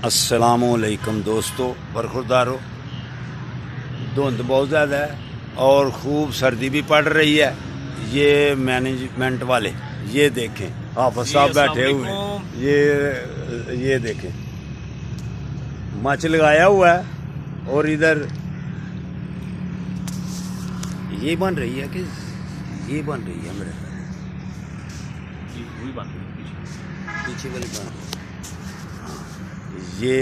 अस्सलामुअलैकुम दोस्तों, बरखुरदारो। धुंध बहुत ज़्यादा है और खूब सर्दी भी पड़ रही है। ये मैनेजमेंट वाले ये देखें, हाफिज साहब बैठे हुए हैं। ये देखें, मच लगाया हुआ है और इधर ये बन रही है कि ये बन रही है मेरे पीछे वाली बन रही है। ये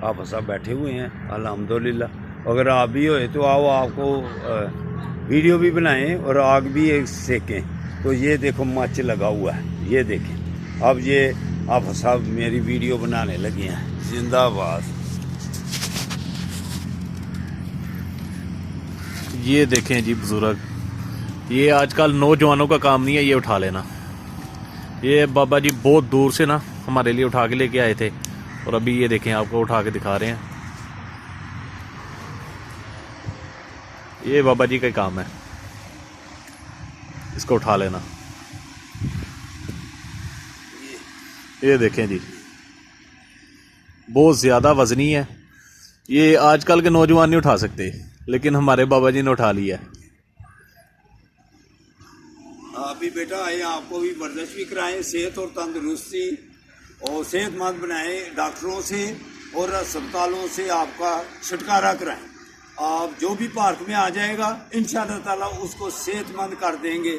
आप सब बैठे हुए हैं अल्हम्दुलिल्लाह। अगर आप भी होए तो आओ, आपको वीडियो भी बनाएं और आग भी एक सेकें। तो ये देखो मच लगा हुआ है, ये देखें। अब ये आप सब मेरी वीडियो बनाने लगे हैं। जिंदाबाद। ये देखें जी बुजुर्ग, ये आजकल नौजवानों का काम नहीं है ये उठा लेना। ये बाबा जी बहुत दूर से ना हमारे लिए उठा के लेके आए थे और अभी ये देखें आपको उठा के दिखा रहे हैं। ये बाबा जी का काम है, इसको उठा लेना। ये देखें जी, बहुत ज़्यादा वजनी है। ये आजकल के नौजवान नहीं उठा सकते, लेकिन हमारे बाबा जी ने उठा लिया है। आप भी बेटा आए, आपको भी वर्जिश भी कराएं, सेहत और तंदुरुस्ती और सेहतमंद बनाएं। डॉक्टरों से और अस्पतालों से आपका छुटकारा कराएं। आप जो भी पार्क में आ जाएगा इंशाअल्लाह ताला उसको सेहतमंद कर देंगे,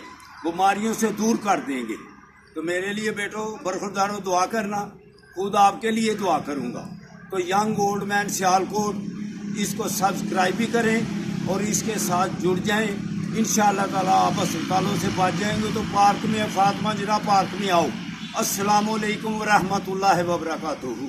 बीमारियों से दूर कर देंगे। तो मेरे लिए बेटो बरखुरदारों दुआ करना, खुद आपके लिए दुआ करूँगा। तो यंग ओल्ड मैन सियालकोट, इसको सब्सक्राइब भी करें और इसके साथ जुड़ जाएं। इंशाअल्लाह ताला आप अस्पतालों से बच जाएंगे। तो पार्क में, फातिमा जिना पार्क में आओ। अस्सलामुअलैकुम व रहमतुल्लाहि व बरकातुहू।